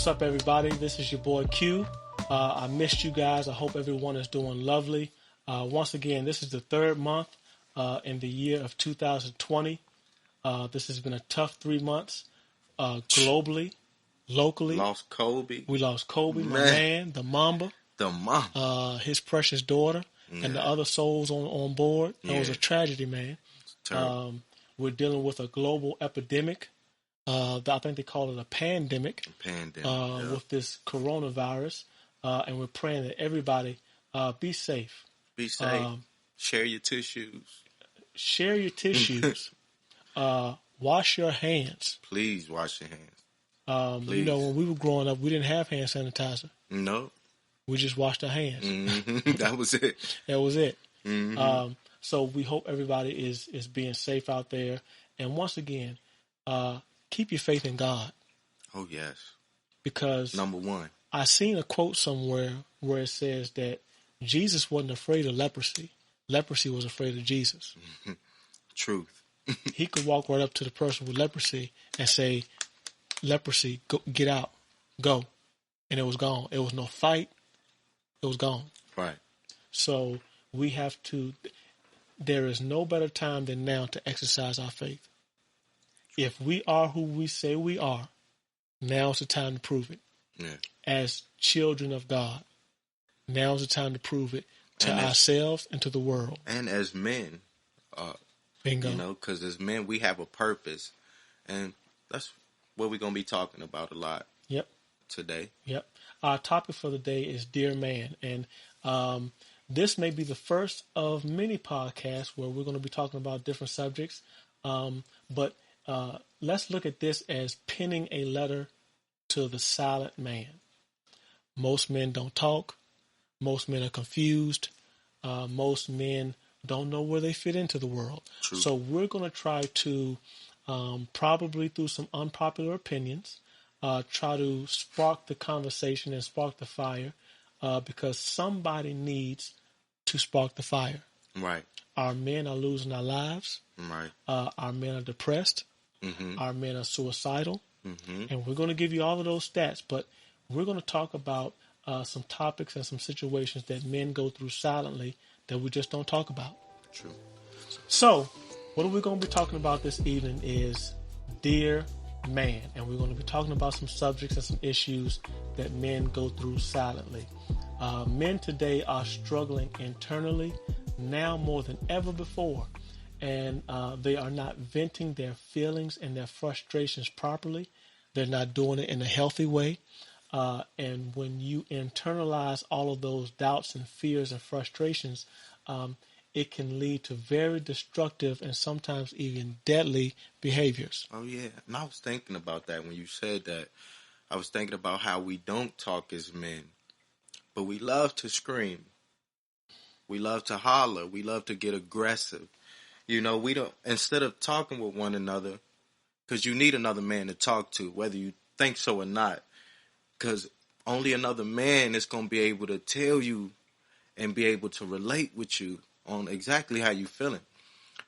What's up, everybody? This is your boy Q. I missed you guys. I hope everyone is doing lovely. Once again, this is the third month in the year of 2020. This has been a tough 3 months globally, locally. Lost Kobe. We lost Kobe, my man, the Mamba. The Mamba. His precious daughter, and the other souls on board. That was a tragedy, man. We're dealing with a global epidemic. I think they call it a pandemic. With this coronavirus. And we're praying that everybody be safe. Be safe. Share your tissues. Share your tissues. Wash your hands. Please wash your hands. You know, when we were growing up, we didn't have hand sanitizer. No. We just washed our hands. Mm-hmm. That was it. That was it. Mm-hmm. So we hope everybody is being safe out there. And once again, keep your faith in God. Oh, yes. Because number one, I seen a quote somewhere where it says that Jesus wasn't afraid of leprosy. Leprosy was afraid of Jesus. Truth. He could walk right up to the person with leprosy and say, leprosy, go, get out, go. And it was gone. It was no fight. It was gone. Right. So we have to, there is no better time than now to exercise our faith. If we are who we say we are, now's the time to prove it. Yeah. As children of God, now's the time to prove it to ourselves and to the world. And as men, Bingo. You know, because as men, we have a purpose. And that's what we're going to be talking about a lot today. Yep. Our topic for the day is Dear Man. And this may be the first of many podcasts where we're going to be talking about different subjects. But let's look at this as penning a letter to the silent man. Most men don't talk. Most men are confused. Most men don't know where they fit into the world. True. So we're going to try to, probably through some unpopular opinions, try to spark the conversation and spark the fire, because somebody needs to spark the fire. Right. Our men are losing our lives. Right. Our men are depressed. Mm-hmm. Our men are suicidal. Mm-hmm. And we're going to give you all of those stats, but we're going to talk about some topics and some situations that men go through silently that we just don't talk about. True. So, what we're going to be talking about this evening is Dear Man. And we're going to be talking about some subjects and some issues that men go through silently. Men today are struggling internally now more than ever before. And they are not venting their feelings and their frustrations properly. They're not doing it in a healthy way. And when you internalize all of those doubts and fears and frustrations, it can lead to very destructive and sometimes even deadly behaviors. Oh, yeah. And I was thinking about that when you said that. I was thinking about how we don't talk as men, but we love to scream. We love to holler. We love to get aggressive. You know, we don't, instead of talking with one another, because you need another man to talk to, whether you think so or not. Because only another man is going to be able to tell you and be able to relate with you on exactly how you feeling.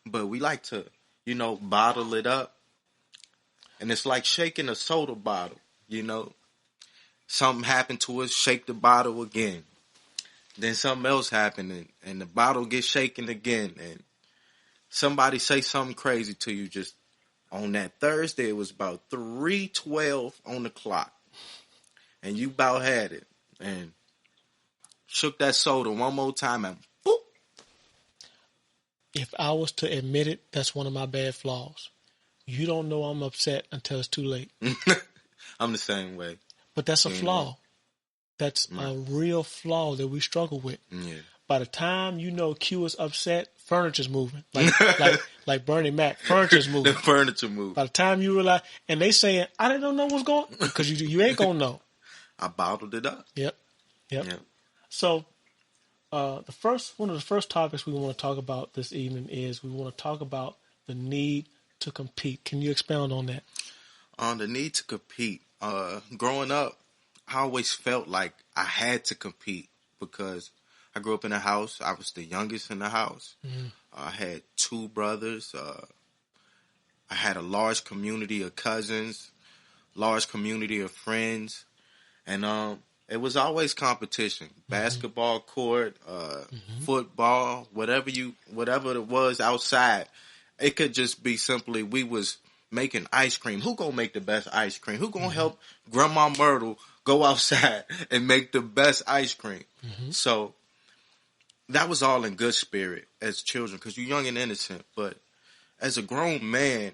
But we like to, you know, bottle it up. And it's like shaking a soda bottle, you know. Something happened to us, shake the bottle again. Then something else happened and the bottle gets shaken again. And somebody say something crazy to you just on that Thursday. It was about 3:12 on the clock. And you about had it. And shook that soda one more time and boop. If I was to admit it, that's one of my bad flaws. You don't know I'm upset until it's too late. I'm the same way. But that's a flaw. That's a real flaw that we struggle with. Yeah. By the time you know Q is upset, furniture's moving. Like Bernie Mac, furniture's moving. The furniture moving. By the time you realize, and they saying, I didn't know what's going on. Because you ain't going to know. I bottled it up. Yep. So, one of the first topics we want to talk about this evening is we want to talk about the need to compete. Can you expound on that? On the need to compete. Growing up, I always felt like I had to compete because I grew up in a house. I was the youngest in the house. Mm-hmm. I had 2 brothers. I had a large community of cousins, large community of friends. And it was always competition. Basketball court, football, whatever it was outside. It could just be simply we was making ice cream. Who gonna make the best ice cream? Who gonna help Grandma Myrtle go outside and make the best ice cream? So that was all in good spirit as children because you're young and innocent. But as a grown man,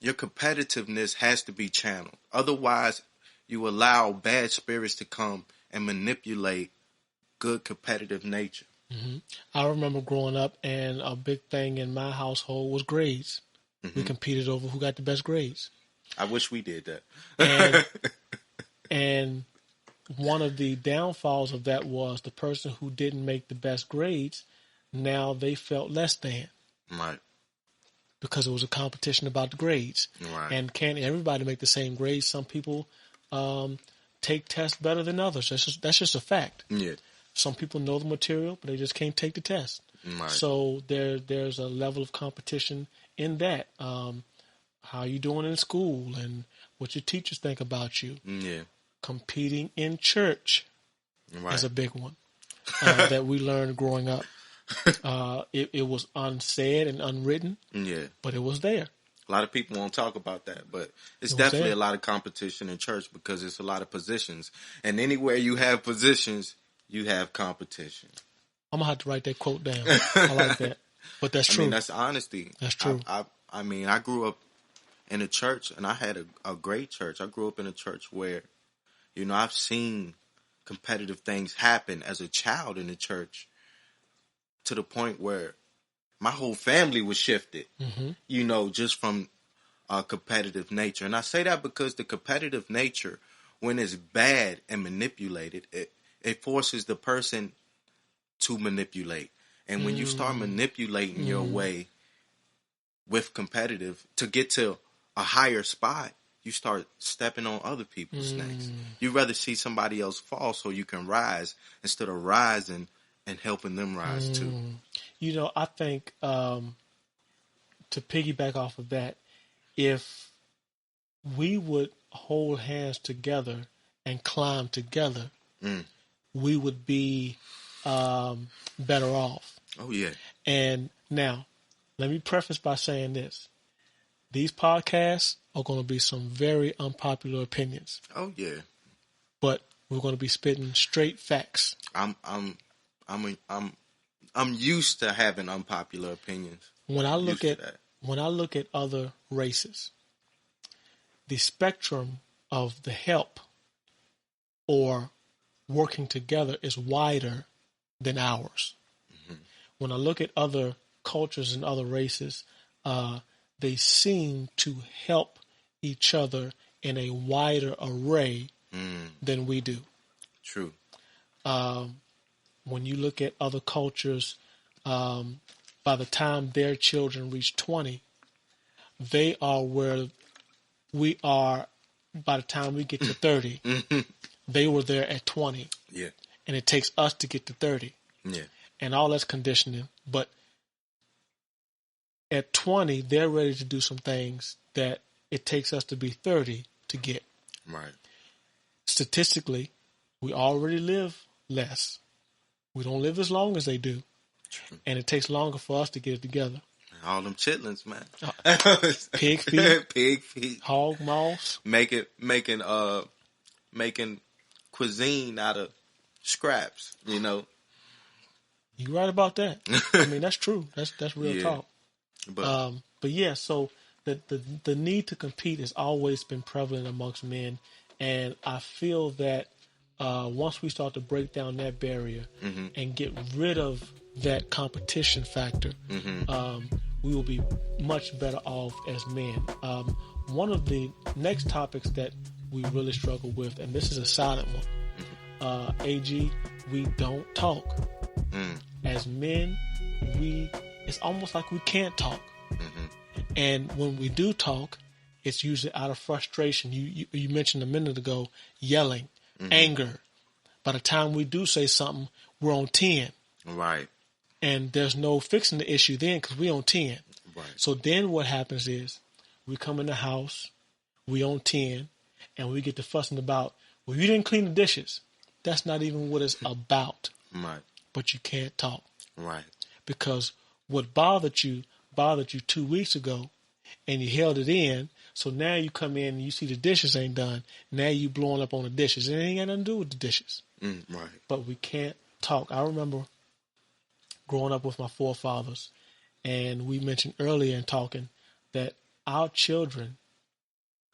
your competitiveness has to be channeled. Otherwise, you allow bad spirits to come and manipulate good competitive nature. I remember growing up, and a big thing in my household was grades. We competed over who got the best grades. I wish we did that. And one of the downfalls of that was the person who didn't make the best grades, now they felt less than. Right. Because it was a competition about the grades. Right. And can't everybody make the same grades? Some people take tests better than others. That's just a fact. Yeah. Some people know the material, but they just can't take the test. Right. So there's a level of competition in that. How you doing in school and what your teachers think about you. Yeah. Competing in church is a big one that we learned growing up. It was unsaid and unwritten, but it was there. A lot of people won't talk about that, but it's definitely a lot of competition in church because it's a lot of positions. And anywhere you have positions, you have competition. I'm going to have to write that quote down. I like that. But that's true. I mean, that's honesty. That's true. I mean, I grew up in a church, and I had a great church. I grew up in a church where, you know, I've seen competitive things happen as a child in the church to the point where my whole family was shifted, you know, just from a competitive nature. And I say that because the competitive nature, when it's bad and manipulated, it forces the person to manipulate. And when you start manipulating your way with competitive to get to a higher spot, you start stepping on other people's necks. You'd rather see somebody else fall so you can rise instead of rising and helping them rise too. You know, I think to piggyback off of that, if we would hold hands together and climb together, we would be better off. Oh, yeah. And now, let me preface by saying this. These podcasts are going to be some very unpopular opinions. Oh, yeah. But we're going to be spitting straight facts. I'm used to having unpopular opinions. When I look at other races, the spectrum of the help or working together is wider than ours. When I look at other cultures and other races, they seem to help each other in a wider array than we do. True. When you look at other cultures, by the time their children reach 20, they are where we are by the time we get to 30. They were there at 20. Yeah. And it takes us to get to 30. Yeah. And all that's conditioning. But at 20, they're ready to do some things that it takes us to be 30 to get. Right. Statistically, we already live less. We don't live as long as they do. True. And it takes longer for us to get it together. All them chitlins, man. Pig feet. Pig feet. Hog moss. Making cuisine out of scraps, you know. You're right about that. I mean, that's true. That's real talk. But yeah, so the need to compete has always been prevalent amongst men, and I feel that once we start to break down that barrier and get rid of that competition factor, we will be much better off as men. One of the next topics that we really struggle with, and this is a silent one, AG, we don't talk. As men, it's almost like we can't talk. And when we do talk, it's usually out of frustration. You mentioned a minute ago, yelling, anger. By the time we do say something, we're on 10. Right. And there's no fixing the issue then because we're on 10. Right. So then what happens is we come in the house, we on 10, and we get to fussing about, well, you didn't clean the dishes. That's not even what it's about. Right. But you can't talk. Right. Because what bothered you 2 weeks ago, and you held it in. So now you come in and you see the dishes ain't done. Now you blowing up on the dishes. It ain't got nothing to do with the dishes. Right. But we can't talk. I remember growing up with my forefathers, and we mentioned earlier in talking that our children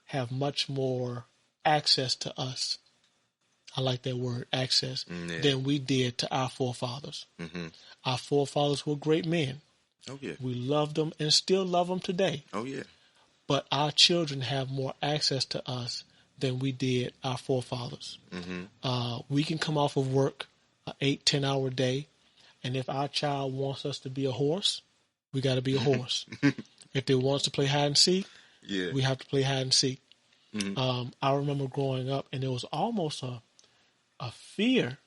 have much more access to us. I like that word, access, than we did to our forefathers. Mm-hmm. Our forefathers were great men. Oh, yeah. We loved them and still love them today. Oh, yeah. But our children have more access to us than we did our forefathers. Mm-hmm. We can come off of work an 8-10 hour day, and if our child wants us to be a horse, we got to be a horse. If they want us to play hide and seek, we have to play hide and seek. Mm-hmm. I remember growing up, and it was almost a fear,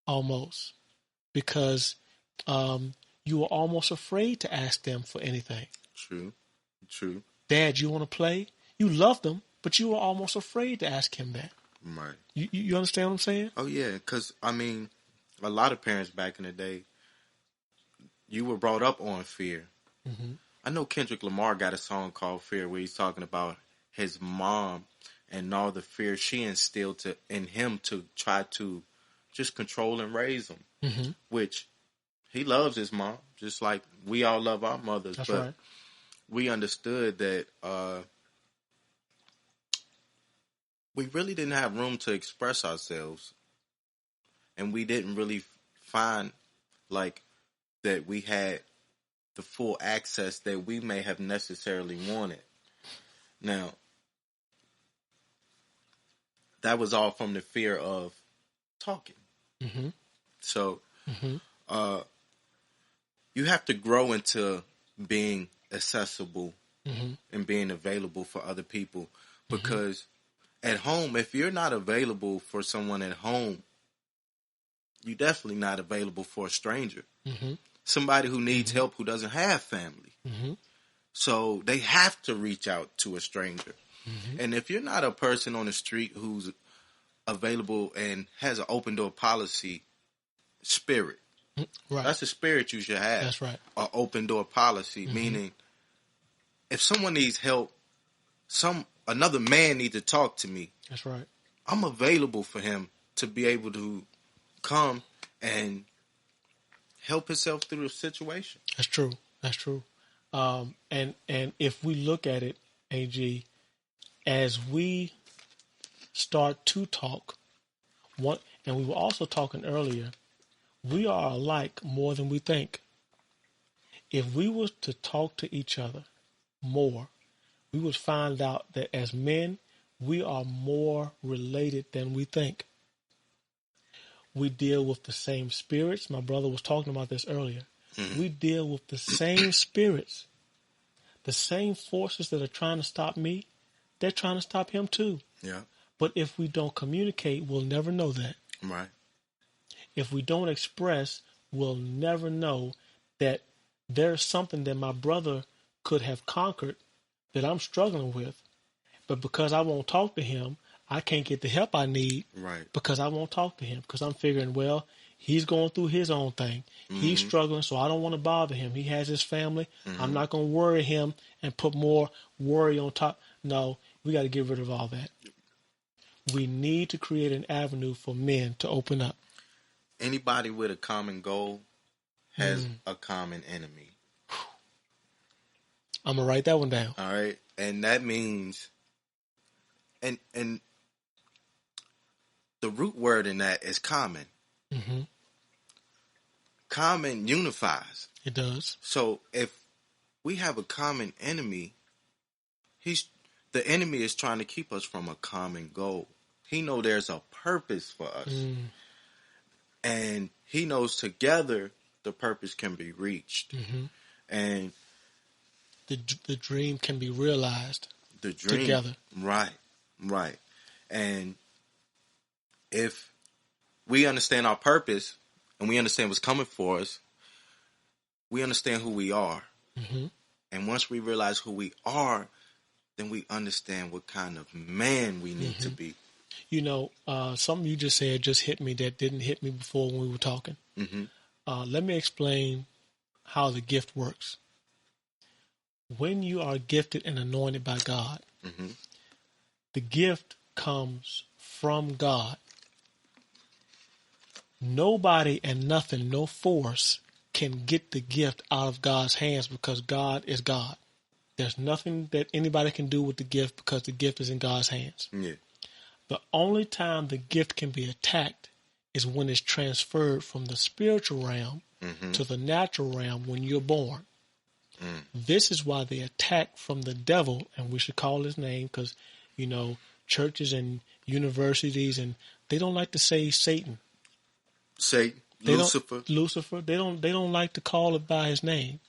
almost, because you were almost afraid to ask them for anything. True. Dad, you want to play? You loved them, but you were almost afraid to ask him that. Right. You understand what I'm saying? Oh, yeah, because, I mean, a lot of parents back in the day, you were brought up on fear. Mm-hmm. I know Kendrick Lamar got a song called Fear where he's talking about his mom and all the fear she instilled in him to try to just control and raise him, mm-hmm. which he loves his mom, just like we all love our mothers. That's but right. We understood that we really didn't have room to express ourselves, and we didn't really find like that we had the full access that we may have necessarily wanted. Now, that was all from the fear of talking. Mm-hmm. So, mm-hmm. You have to grow into being accessible mm-hmm. and being available for other people, because at home, if you're not available for someone at home, you're definitely not available for a stranger. Mm-hmm. Somebody who needs help, who doesn't have family. Mm-hmm. So they have to reach out to a stranger. Mm-hmm. And if you're not a person on the street who's available and has an open door policy spirit, right. That's the spirit you should have. That's right. An open door policy, meaning if someone needs help, another man needs to talk to me. That's right. I'm available for him to be able to come and help himself through the situation. That's true. And if we look at it, AG, as we start to talk, and we were also talking earlier, we are alike more than we think. If we were to talk to each other more, we would find out that as men, we are more related than we think. We deal with the same spirits. My brother was talking about this earlier. Mm-hmm. We deal with the same spirits. The same forces that are trying to stop me, they're trying to stop him too. Yeah. But if we don't communicate, we'll never know that. Right. If we don't express, we'll never know that there's something that my brother could have conquered that I'm struggling with. But because I won't talk to him, I can't get the help I need. Right. Because I won't talk to him. Because I'm figuring, well, he's going through his own thing. Mm-hmm. He's struggling, so I don't want to bother him. He has his family. Mm-hmm. I'm not going to worry him and put more worry on top. No, we got to get rid of all that. We need to create an avenue for men to open up. Anybody with a common goal has a common enemy. I'm going to write that one down. All right. And that means, and the root word in that is common. Mm-hmm. Common unifies. It does. So if we have a common enemy, the enemy is trying to keep us from a common goal. He knows there's a purpose for us. And he knows together the purpose can be reached. Mm-hmm. And the dream can be realized. The dream. Together. Right. And if we understand our purpose and we understand what's coming for us, we understand who we are. Mm-hmm. And once we realize who we are, then we understand what kind of man we need to be. You know, something you just said just hit me that didn't hit me before when we were talking. Let me explain how the gift works. When you are gifted and anointed by God, the gift comes from God. Nobody and nothing, no force can get the gift out of God's hands because God is God. There's nothing that anybody can do with the gift because the gift is in God's hands. Yeah. The only time the gift can be attacked is when it's transferred from the spiritual realm to the natural realm when you're born. This is why the attack from the devil, and we should call his name because, you know, churches and universities, and they don't like to say Satan. Satan, Lucifer. Lucifer. They don't like to call it by his name.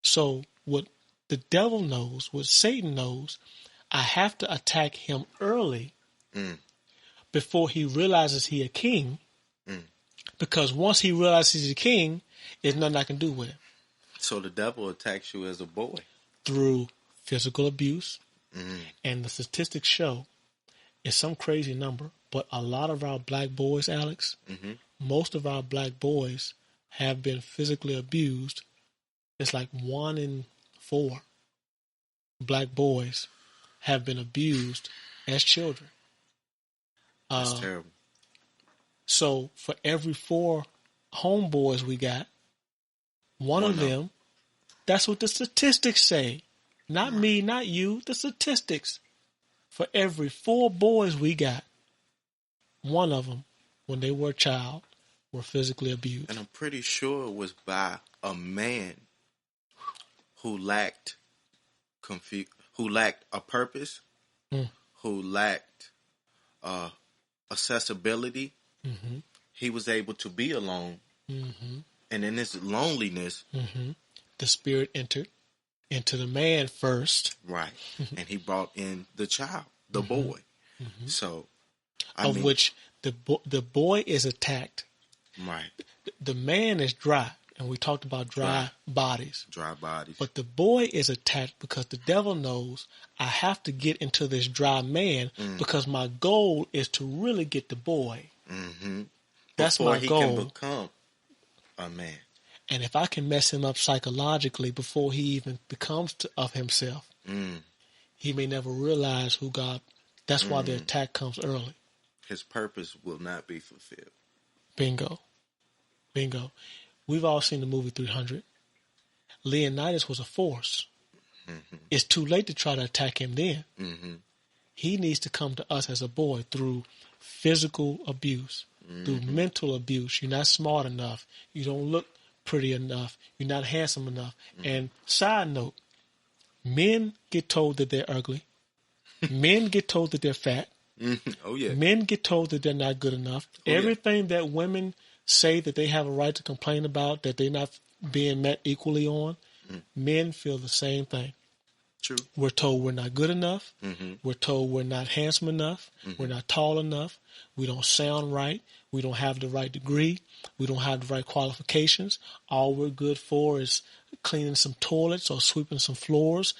So what the devil knows, what Satan knows, I have to attack him early before he realizes he a king. Because once he realizes he's a king, there's nothing I can do with him. So the devil attacks you as a boy. Through physical abuse. And the statistics show it's some crazy number, but a lot of our black boys, Alex, most of our black boys have been physically abused. It's like 1 in 4 black boys have been abused as children. That's terrible. So for every 4 homeboys we got, one of them, that's what the statistics say. Not me, not you, the statistics. For every 4 boys we got, one of them, when they were a child, were physically abused. And I'm pretty sure it was by a man who lacked a purpose, who lacked accessibility. He was able to be alone. And in his loneliness, the spirit entered into the man first. Right. And he brought in the child, the boy. So, which the boy is attacked. Right. The man is dry, and we talked about dry bodies. Dry bodies. But the boy is attacked because the devil knows I have to get into this dry man because my goal is to really get the boy. That's before my goal. He can become a man. And if I can mess him up psychologically before he even becomes of himself, he may never realize who God. That's why the attack comes early. His purpose will not be fulfilled. Bingo. Bingo. We've all seen the movie 300. Leonidas was a force. It's too late to try to attack him then. He needs to come to us as a boy through physical abuse, through mental abuse. You're not smart enough. You don't look pretty enough. You're not handsome enough. And side note, men get told that they're ugly. Men get told that they're fat. Oh, yeah. Men get told that they're not good enough. Everything that women say that they have a right to complain about, that they're not being met equally on, men feel the same thing. True. We're told we're not good enough. We're told we're not handsome enough. We're not tall enough. We don't sound right. We don't have the right degree. We don't have the right qualifications. All we're good for is cleaning some toilets or sweeping some floors.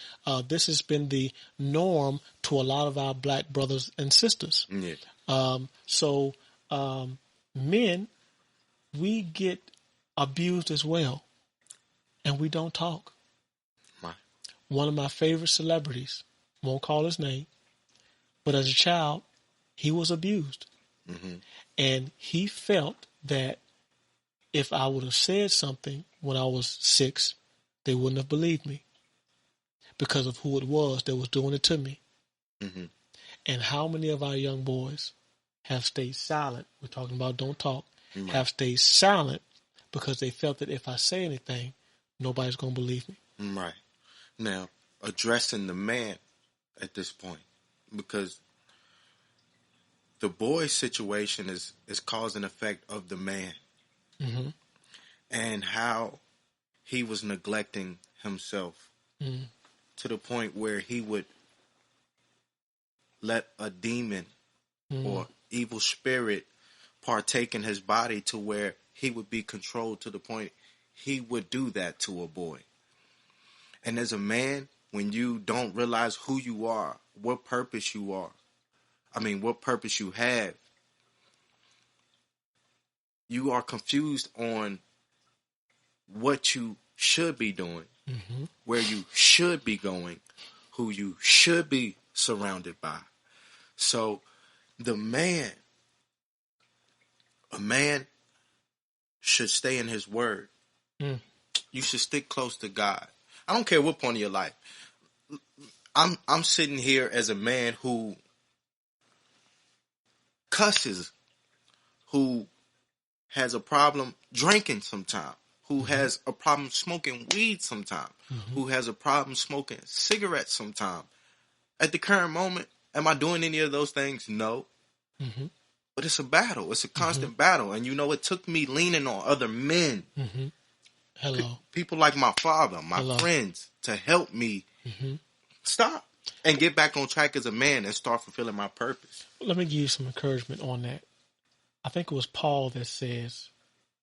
This has been the norm to a lot of our black brothers and sisters. So men, we get abused as well, and we don't talk. One of my favorite celebrities, won't call his name, but as a child, he was abused. And he felt that if I would have said something when I was 6, they wouldn't have believed me because of who it was that was doing it to me. And how many of our young boys have stayed silent? We're talking about don't talk. Have stayed silent because they felt that if I say anything, nobody's going to believe me. Right. Now, addressing the man at this point, because the boy's situation is cause and effect of the man, and how he was neglecting himself to the point where he would let a demon or evil spirit partake in his body to where he would be controlled to the point he would do that to a boy. And as a man, when you don't realize who you are, what purpose you are. I mean, what purpose you have. You are confused on what you should be doing, where you should be going, who you should be surrounded by. So a man should stay in his word. You should stick close to God. I don't care what point of your life. I'm sitting here as a man who cusses, who has a problem drinking sometimes, who has a problem smoking weed sometimes, who has a problem smoking cigarettes sometimes. At the current moment, am I doing any of those things? No. But it's a battle. It's a constant battle. And it took me leaning on other men. Hello. People like my father, my friends, to help me stop and get back on track as a man and start fulfilling my purpose. Let me give you some encouragement on that. I think it was Paul that says,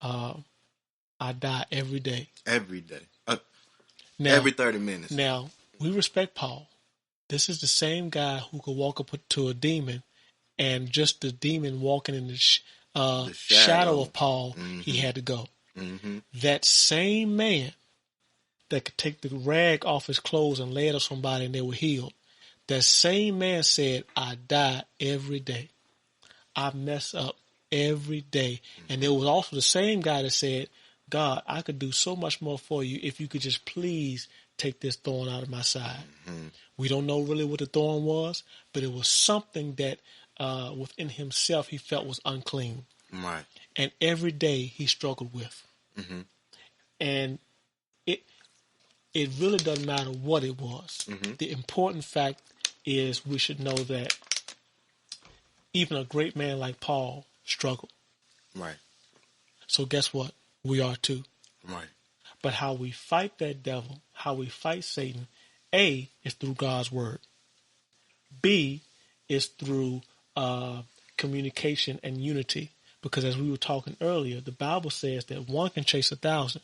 I die every day. Every day. Now, every 30 minutes. Now, we respect Paul. This is the same guy who could walk up to a demon, and just the demon walking in the shadow of Paul, he had to go. That same man that could take the rag off his clothes and lay it on somebody and they were healed, that same man said, I die every day. I mess up every day. And there was also the same guy that said, God, I could do so much more for you if you could just please take this thorn out of my side. We don't know really what the thorn was, but it was something that within himself he felt was unclean. Right. And every day he struggled with. And it really doesn't matter what it was. The important fact is we should know that even a great man like Paul struggled. Right. So guess what? We are too. Right. But how we fight that devil, how we fight Satan, A, is through God's word. B, is through communication and unity. Because as we were talking earlier, the Bible says that one can chase 1,000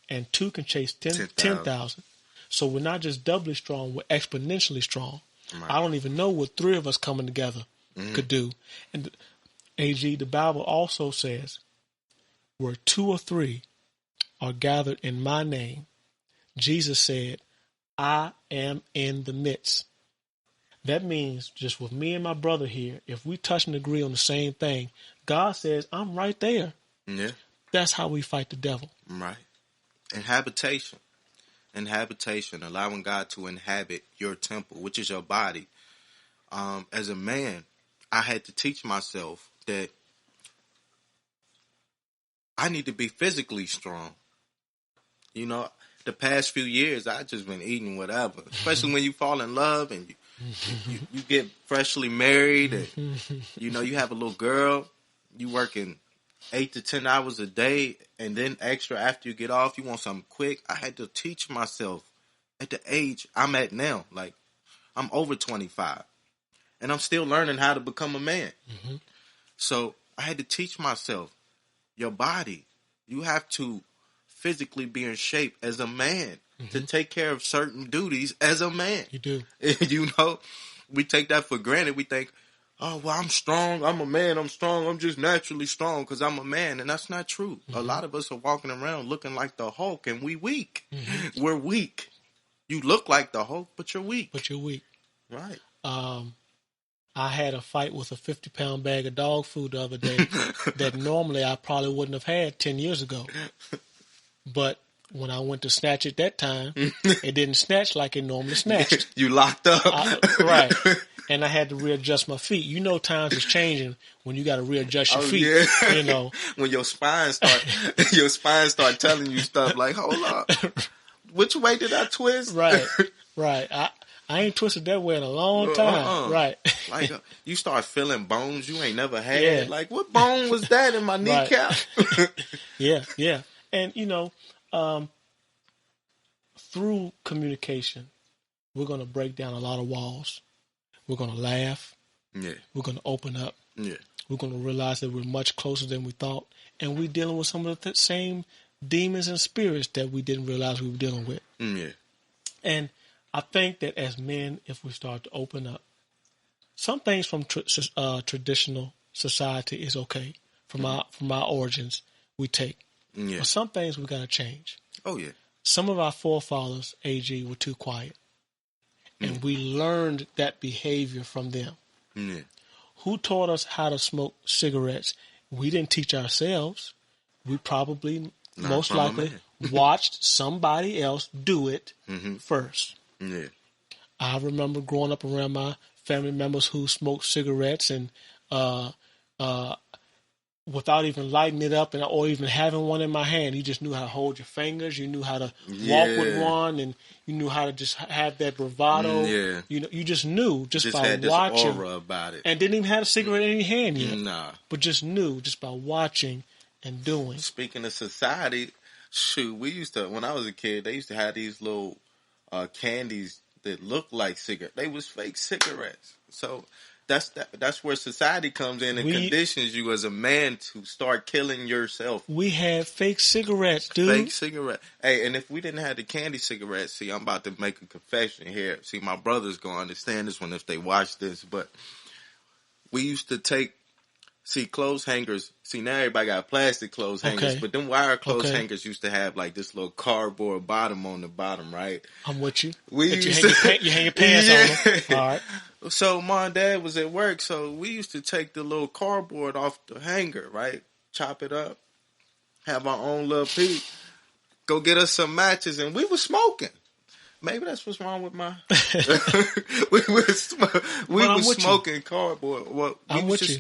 and two can chase 10,000. So we're not just doubly strong, we're exponentially strong. Right. I don't even know what three of us coming together could do. And AG, the Bible also says, where two or three are gathered in my name, Jesus said, I am in the midst. That means just with me and my brother here, if we touch and agree on the same thing, God says, I'm right there. Yeah. That's how we fight the devil. Right. And habitation, allowing God to inhabit your temple, which is your body. As a man, I had to teach myself that I need to be physically strong. The past few years, I just been eating whatever, especially when you fall in love and you get freshly married and, you have a little girl, you working 8 to 10 hours a day, and then extra after you get off, you want something quick. I had to teach myself at the age I'm at now. Like, I'm over 25, and I'm still learning how to become a man. So I had to teach myself, your body, you have to physically be in shape as a man to take care of certain duties as a man. You do. We take that for granted. We think, oh, well, I'm strong. I'm a man. I'm strong. I'm just naturally strong because I'm a man. And that's not true. A lot of us are walking around looking like the Hulk, and we weak. We're weak. You look like the Hulk, but you're weak. Right. I had a fight with a 50-pound bag of dog food the other day that normally I probably wouldn't have had 10 years ago. But when I went to snatch it that time, it didn't snatch like it normally snatched. You locked up. Right. And I had to readjust my feet. Times is changing when you got to readjust your feet. Yeah. When your spine start telling you stuff like, hold up, which way did I twist? Right. I ain't twisted that way in a long time. Right. Like you start feeling bones you ain't never had. Yeah. Like, what bone was that in my kneecap? Yeah. And, through communication, we're going to break down a lot of walls. We're going to laugh. Yeah. We're going to open up. Yeah. We're going to realize that we're much closer than we thought. And we're dealing with some of the same demons and spirits that we didn't realize we were dealing with. Yeah. And I think that as men, if we start to open up, some things from traditional society is okay. From our origins, we take. Yeah. But some things we got to change. Oh, yeah. Some of our forefathers, AG, were too quiet. And we learned that behavior from them. Yeah. Who taught us how to smoke cigarettes? We didn't teach ourselves. We probably, most likely, watched somebody else do it first. Yeah. I remember growing up around my family members who smoked cigarettes and without even lighting it up or even having one in my hand, you just knew how to hold your fingers. You knew how to walk with one, and you knew how to just have that bravado. Yeah. You just knew just by had watching. This aura about it. And didn't even have a cigarette in your hand yet. Nah. But just knew just by watching and doing. Speaking of society, shoot, we used to, when I was a kid, they used to have these little candies that looked like cigarettes. They was fake cigarettes. So that's where society comes in and conditions you as a man to start killing yourself. We had fake cigarettes, dude. Fake cigarette. Hey, and if we didn't have the candy cigarettes, see, I'm about to make a confession here. See, my brothers gonna understand this one if they watch this, but we used to take, clothes hangers. See, now everybody got plastic clothes hangers, but them wire clothes hangers used to have like this little cardboard bottom on the bottom, right? I'm with you. You hang your pants on them. All right. So mom and dad was at work, so we used to take the little cardboard off the hanger, right? Chop it up, have our own little piece, go get us some matches, and we was smoking. Maybe that's what's wrong with my. we was smoking cardboard. Well, I'm with you.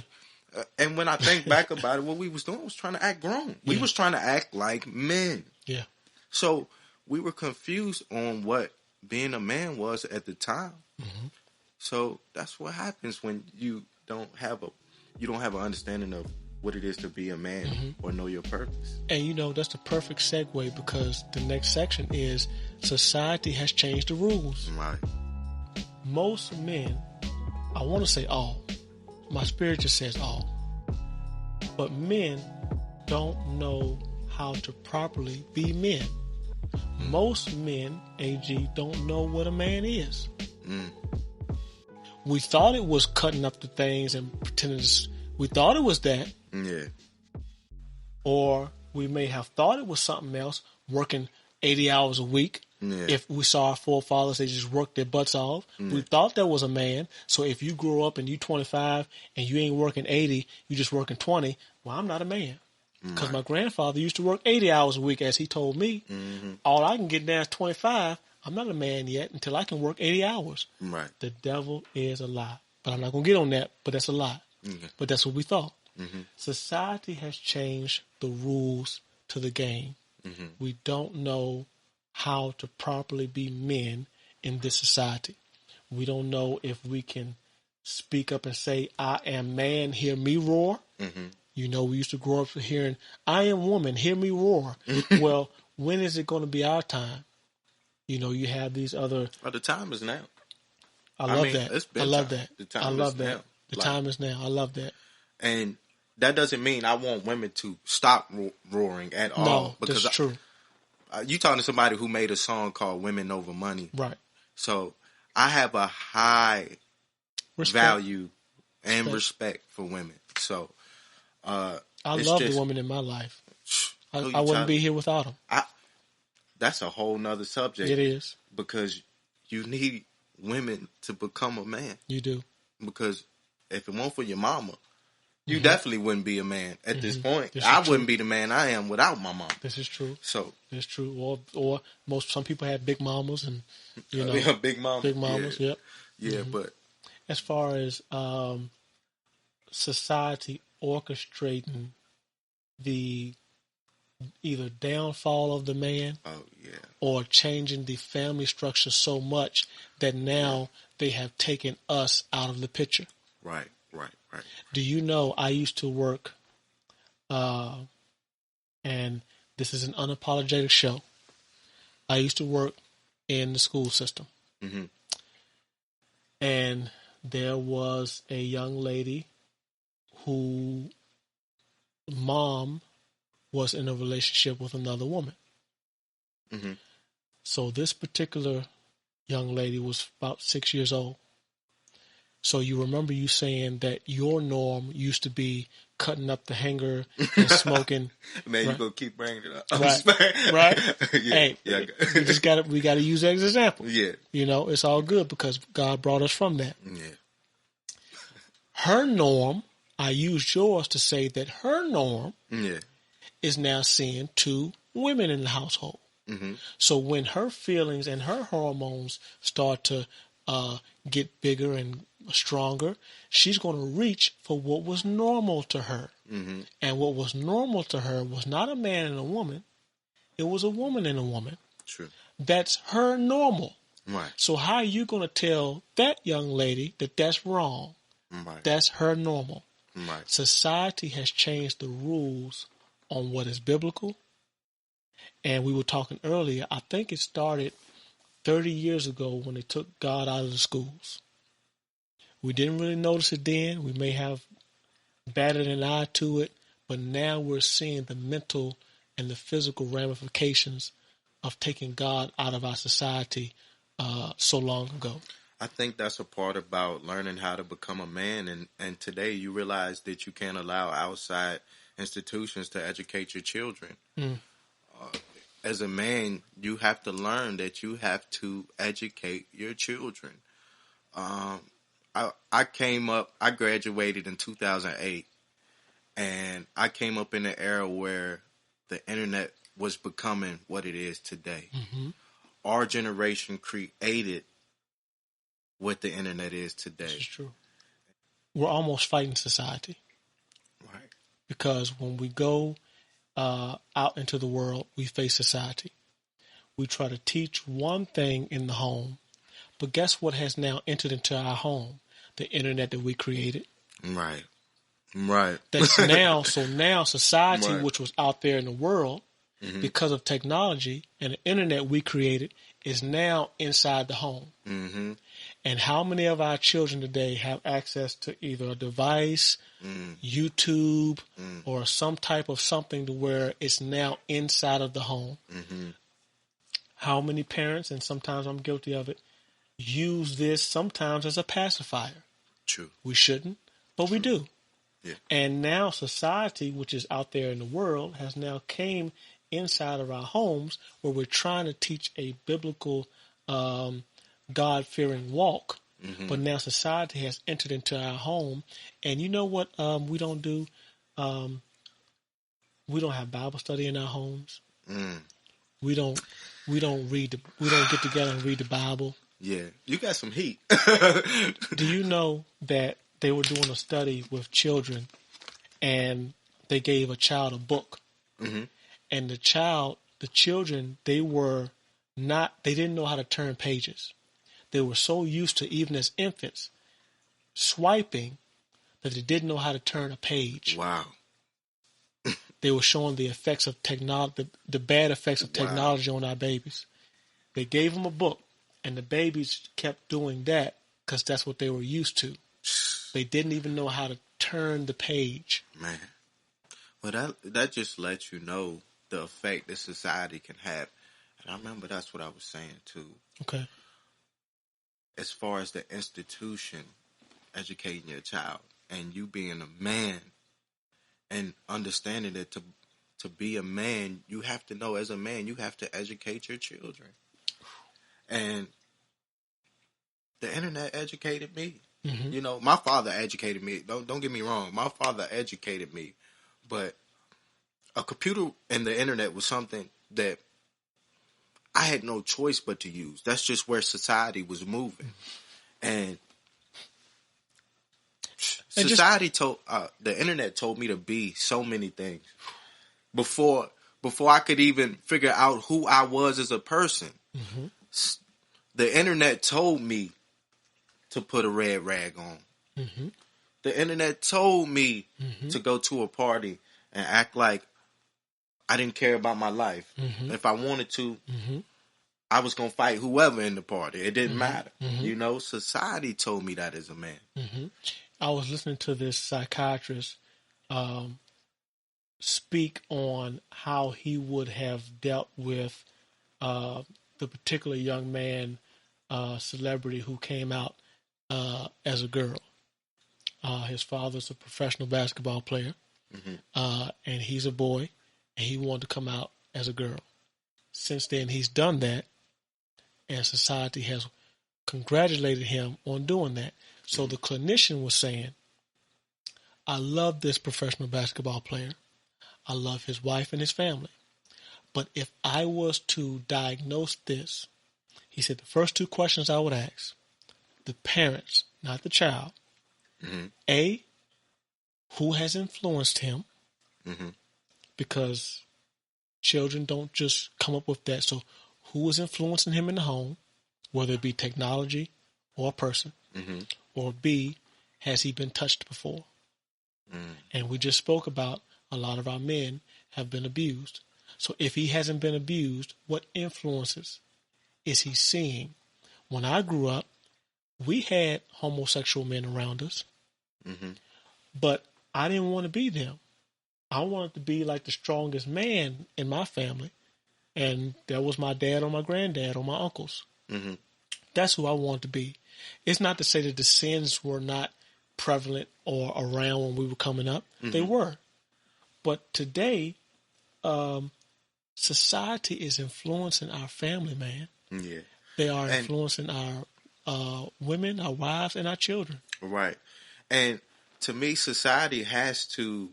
And when I think back about it, what we was doing was trying to act grown. We was trying to act like men. Yeah. So we were confused on what being a man was at the time. Mm-hmm. So that's what happens when you don't have an understanding of what it is to be a man or know your purpose. And that's the perfect segue, because the next section is society has changed the rules. Right. Most men, I want to say all, my spirit just says all, but men don't know how to properly be men. Most men, AG, don't know what a man is. We thought it was cutting up the things and pretending we thought it was that. Yeah. Or we may have thought it was something else, working 80 hours a week. Yeah. If we saw our forefathers, they just worked their butts off. Yeah. We thought that was a man. So if you grow up and you 25 and you ain't working 80, you just working 20, well, I'm not a man. Because my grandfather used to work 80 hours a week, as he told me. All I can get down is 25. I'm not a man yet until I can work 80 hours. Right. The devil is a lie. But I'm not going to get on that, but that's a lie. But that's what we thought. Society has changed the rules to the game. We don't know how to properly be men in this society. We don't know if we can speak up and say, I am man, hear me roar. We used to grow up hearing, I am woman, hear me roar. Well, when is it going to be our time? You have these other... Well, the time is now. I love that. It's been I love time. that. The time I love is that. now. The time is now. I love that. And that doesn't mean I want women to stop roaring at all. No, that's true. You talking to somebody who made a song called Women Over Money. Right. So I have a high value and respect for women. So I love the women in my life. I wouldn't be here without them. That's a whole nother subject. It is. Because you need women to become a man. You do. Because if it weren't for your mama, you definitely wouldn't be a man at this point. This I wouldn't be the man I am without my mom. This is true. So it's true. Or some people have big mamas and big mamas. Big mamas. Yeah. Yep. Yeah, but as far as society orchestrating the either downfall of the man, or changing the family structure so much that now they have taken us out of the picture. Right. Do you know I used to work, and this is an unapologetic show, I used to work in the school system. And there was a young lady who mom was in a relationship with another woman. So this particular young lady was about 6 years old. So you remember you saying that your norm used to be cutting up the hanger and smoking. Man, you right? gonna keep bringing it up. I'm Right. just- Right. yeah, Hey, yeah. we gotta use that as an example. Yeah. You know, it's all good because God brought us from that. Yeah. Her norm, I used yours to say that her norm Yeah. is now seeing 2 women in the household. Mm-hmm. So when her feelings and her hormones start to get bigger and stronger, she's going to reach for what was normal to her. Mm-hmm. And what was normal to her was not a man and a woman. It was a woman and a woman. True. That's her normal. Right. So how are you going to tell that young lady that that's wrong? Right. That's her normal. Right. Society has changed the rules on what is biblical. And we were talking earlier, I think it started 30 years ago when they took God out of the schools. We didn't really notice it then. We may have batted an eye to it, but now we're seeing the mental and the physical ramifications of taking God out of our society so long ago. I think that's a part about learning how to become a man. And today you realize that you can't allow outside institutions to educate your children. As a man, you have to learn that you have to educate your children. I graduated in 2008, and I came up in an era where the internet was becoming what it is today. Mm-hmm. Our generation created what the internet is today. This is true. We're almost fighting society. Right. Because when we go out into the world, we face society. We try to teach one thing in the home, but guess what has now entered into our home? The internet that we created. Right. Right. That's now, so now society, Right. which was out there in the world, because of technology and the internet we created, is now inside the home. Mm-hmm. And how many of our children today have access to either a device, YouTube, or some type of something to where it's now inside of the home? Mm-hmm. How many parents, and sometimes I'm guilty of it, use this sometimes as a pacifier? True. We shouldn't, but we do. Yeah. And now society, which is out there in the world, has now came inside of our homes where we're trying to teach a biblical God-fearing walk. Mm-hmm. But now society has entered into our home. And you know what we don't do? We don't have Bible study in our homes. We don't get together and read the Bible. Yeah. You got some heat. Do you know that they were doing a study with children and they gave a child a book? Mm-hmm. And the children, they didn't know how to turn pages. They were so used to, even as infants, swiping that they didn't know how to turn a page. Wow. They were showing the effects of technology, the bad effects of technology on our babies. They gave them a book, and the babies kept doing that because that's what they were used to. They didn't even know how to turn the page. Man. Well, that just lets you know the effect that society can have. And I remember that's what I was saying, too. Okay. As far as the institution educating your child and you being a man and understanding that to be a man, you have to know as a man, you have to educate your children. And the internet educated me. Mm-hmm. You know, my father educated me. Don't get me wrong. My father educated me. But a computer and the internet was something that I had no choice but to use. That's just where society was moving. And society told the internet told me to be so many things before I could even figure out who I was as a person. Mm-hmm. The internet told me to put a red rag on. Mm-hmm. The internet told me to go to a party and act like I didn't care about my life. Mm-hmm. If I wanted to, I was going to fight whoever in the party. It didn't matter. Mm-hmm. You know, society told me that as a man. Mm-hmm. I was listening to this psychiatrist speak on how he would have dealt with the particular young man celebrity who came out as a girl. His father's a professional basketball player, and he's a boy, and he wanted to come out as a girl. Since then, he's done that, and society has congratulated him on doing that. So the clinician was saying, I love this professional basketball player. I love his wife and his family. But if I was to diagnose this, he said the first two questions I would ask, the parents, not the child, A, who has influenced him? Because children don't just come up with that. So who is influencing him in the home, whether it be technology or a person? Or B, has he been touched before? And we just spoke about a lot of our men have been abused. So if he hasn't been abused, what influences is he seeing? When I grew up, we had homosexual men around us, but I didn't want to be them. I wanted to be like the strongest man in my family, and that was my dad or my granddad or my uncles. That's who I wanted to be. It's not to say that the sins were not prevalent or around when we were coming up. They were. But today, society is influencing our family, man. Yeah. They are influencing our women, our wives, and our children. Right. And to me, society has to,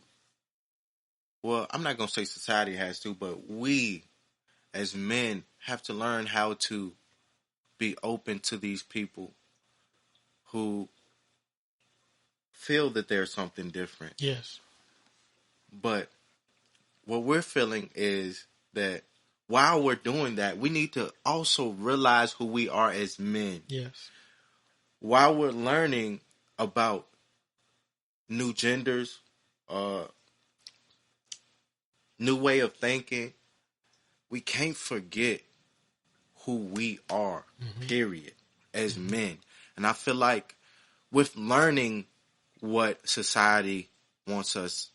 well, I'm not going to say society has to, but we as men have to learn how to be open to these people who feel that there's something different. Yes. But what we're feeling is that while we're doing that, we need to also realize who we are as men. Yes. While we're learning about new genders, new way of thinking, we can't forget who we are, period, as men. And I feel like with learning what society wants us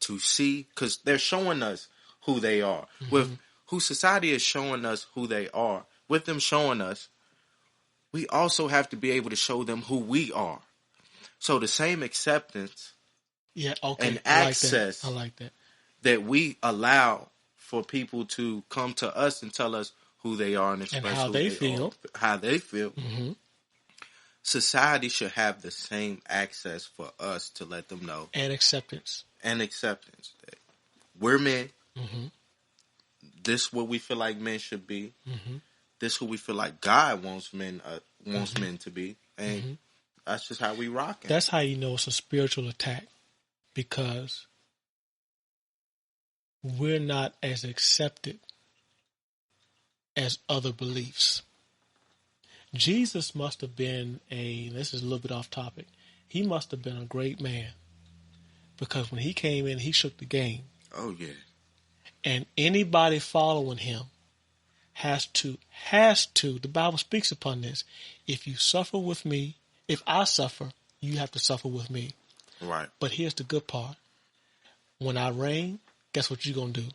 to see, because they're showing us who they are. With who society is showing us who they are, with them showing us, we also have to be able to show them who we are. So the same acceptance and access I like that. that we allow for people to come to us and tell us who they are and express how they feel. Society should have the same access for us to let them know. And acceptance. That we're men. This is what we feel like men should be. This is who we feel like God wants men to be. And that's just how we rock it. That's how you know it's a spiritual attack. Because we're not as accepted as other beliefs. Jesus must have been this is a little bit off topic, he must have been a great man. Because when he came in, he shook the game. Oh, yeah. And anybody following him has to, the Bible speaks upon this. If you suffer with me, if I suffer, you have to suffer with me. Right. But here's the good part. When I reign, guess what you're going to do?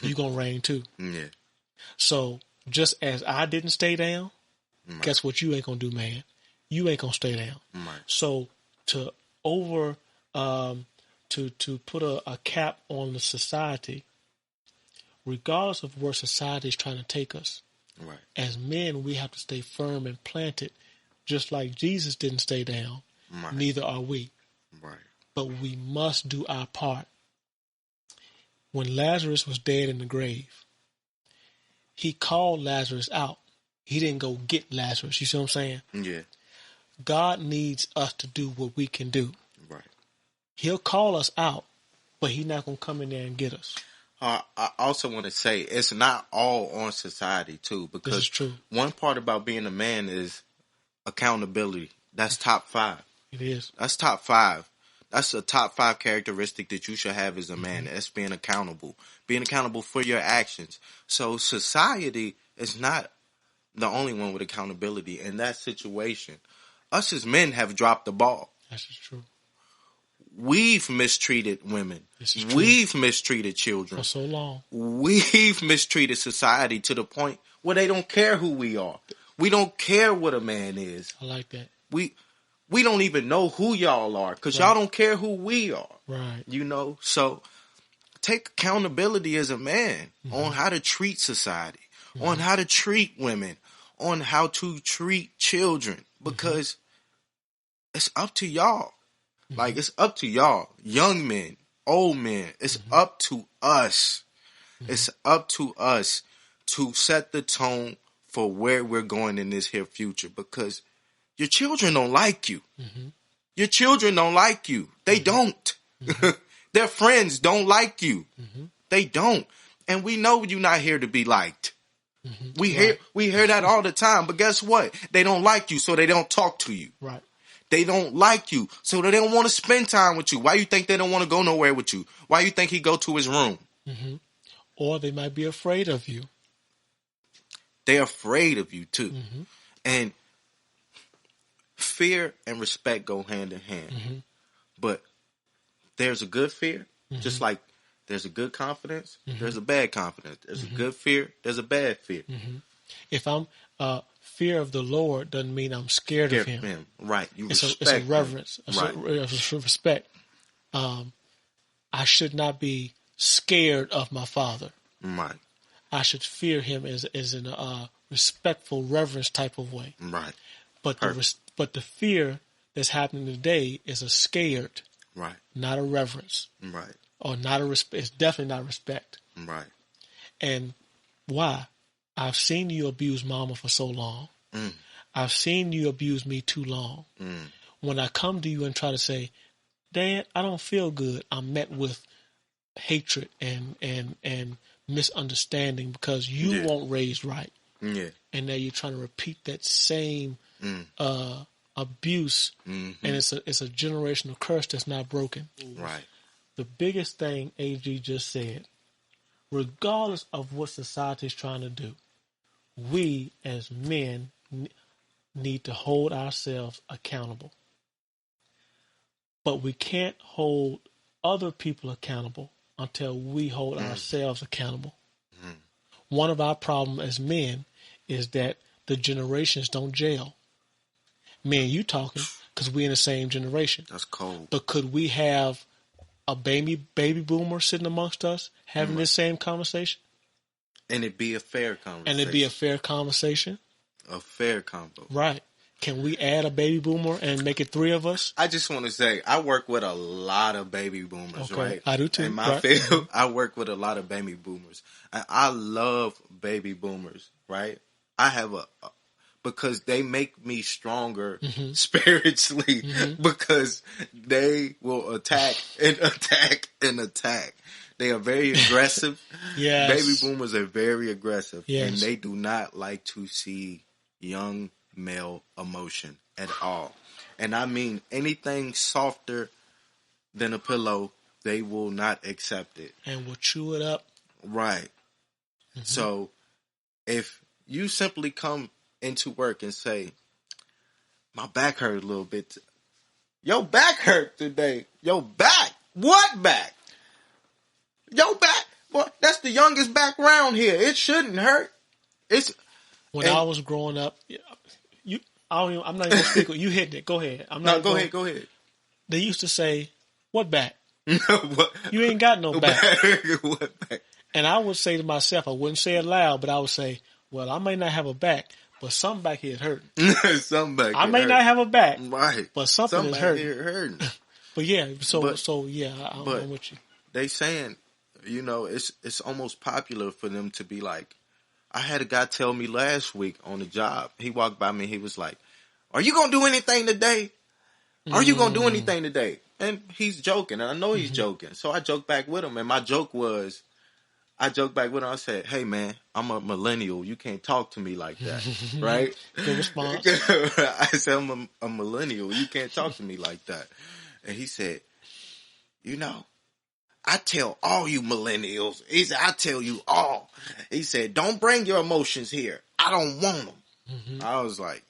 You're going to reign too. Yeah. So just as I didn't stay down, guess what you ain't going to do, man? You ain't going to stay down. Right. So to put a cap on the society, regardless of where society is trying to take us, right, as men, we have to stay firm and planted. Just like Jesus didn't stay down, right, neither are we. Right. But we must do our part. When Lazarus was dead in the grave, he called Lazarus out. He didn't go get Lazarus. You see what I'm saying? Yeah. God needs us to do what we can do. Right. He'll call us out, but he's not going to come in there and get us. I also want to say it's not all on society too, because this is true. One part about being a man is accountability. That's top 5. It is. That's top 5. That's a top 5 characteristic that you should have as a man. That's being accountable for your actions. So society is not the only one with accountability in that situation. Us as men have dropped the ball. That's true. We've mistreated women. We've mistreated children. For so long. We've mistreated society to the point where they don't care who we are. We don't care what a man is. I like that. We don't even know who y'all are because y'all don't care who we are. Right. You know? So take accountability as a man on how to treat society, on how to treat women, on how to treat children, because it's up to y'all. Like, it's up to y'all, young men, old men. It's up to us. It's up to us to set the tone for where we're going in this here future, because your children don't like you. Your children don't like you. They don't. Their friends don't like you. They don't. And we know you're not here to be liked. We hear that all the time. But guess what? They don't like you, so they don't talk to you. Right. They don't like you, so they don't want to spend time with you. Why you think they don't want to go nowhere with you? Why you think he go to his room? Or they might be afraid of you. They're afraid of you too. And fear and respect go hand in hand. But there's a good fear, just like there's a good confidence, there's a bad confidence. There's a good fear, there's a bad fear. If I'm fear of the Lord, doesn't mean I'm scared of him. Right. You It's respect a reverence. Right. It's a respect. I should not be scared of my father. Right. I should fear him as in a respectful, reverence type of way. Right. But the fear that's happening today is a scared, right, not a reverence, right, or not a respect. It's definitely not respect. Right. And why? I've seen you abuse mama for so long. I've seen you abuse me too long. When I come to you and try to say, Dad, I don't feel good, I'm met with hatred and misunderstanding because you weren't raised right. Yeah. And now you're trying to repeat that same abuse, and it's a generational curse that's not broken. Right. The biggest thing AG just said, regardless of what society is trying to do, we as men need to hold ourselves accountable. But we can't hold other people accountable until we hold ourselves accountable. One of our problems as men is that the generations don't gel. Me and you talking because we're in the same generation. That's cold. But could we have a baby boomer sitting amongst us having this same conversation? And it'd be a fair conversation. And it'd be a fair conversation? A fair convo. Right. Can we add a baby boomer and make it three of us? I just want to say, I work with a lot of baby boomers, right? I do too. In my field, I work with a lot of baby boomers. And I love baby boomers, right? I have because they make me stronger spiritually because they will attack and attack and attack. They are very aggressive. Yes. Baby boomers are very aggressive. Yes. And they do not like to see young male emotion at all. And I mean anything softer than a pillow, they will not accept it. And will chew it up. Right. So if you simply come into work and say, my back hurt a little bit. Your back hurt today. Your back? What back? Your back? Well, that's the youngest back round here. It shouldn't hurt. When I was growing up, I'm not even speaking. You hit it. Go ahead. Go ahead. They used to say, "What back? What? You ain't got no back." What back? And I would say to myself, I wouldn't say it loud, but I would say, "Well, I may not have a back, but something back here is hurting. Something back I may not have a back, right? But something is hurting." Here hurting. But yeah, I'm with you. They saying, it's almost popular for them to be like. I had a guy tell me last week on the job. He walked by me. He was like, "Are you gonna do anything today? Are you gonna do anything today?" And he's joking, and I know he's joking. So I joked back with him, and my joke was, I said, "Hey man, I'm a millennial. You can't talk to me like that, right?" Good response. I said, "I'm a millennial. You can't talk to me like that." And he said, I tell all you millennials. He said, I tell you all. He said, don't bring your emotions here. I don't want them. I was like,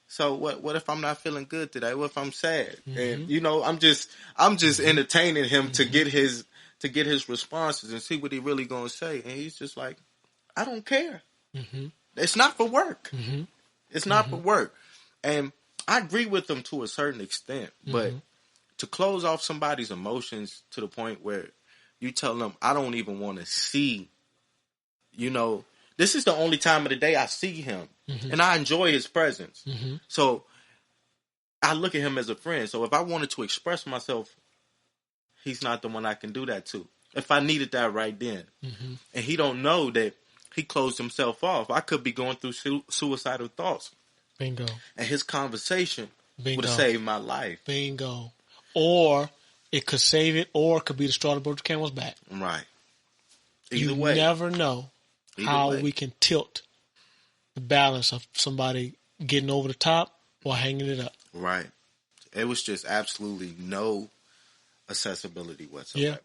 so what if I'm not feeling good today? What if I'm sad? And I'm just entertaining him to get his responses and see what he really gonna say. And he's just like, I don't care. It's not for work. It's not for work. And I agree with them to a certain extent, but to close off somebody's emotions to the point where you tell them, I don't even want to see, this is the only time of the day I see him, and I enjoy his presence. So I look at him as a friend. So if I wanted to express myself, he's not the one I can do that to. If I needed that right then. And he don't know that he closed himself off. I could be going through suicidal thoughts. Bingo. And his conversation Bingo. would have saved my life. Bingo. Or it could save it, or it could be the straw that broke the camel's back. Right. You never know how we can tilt the balance of somebody getting over the top or hanging it up. Right. It was just absolutely no accessibility whatsoever. Yeah.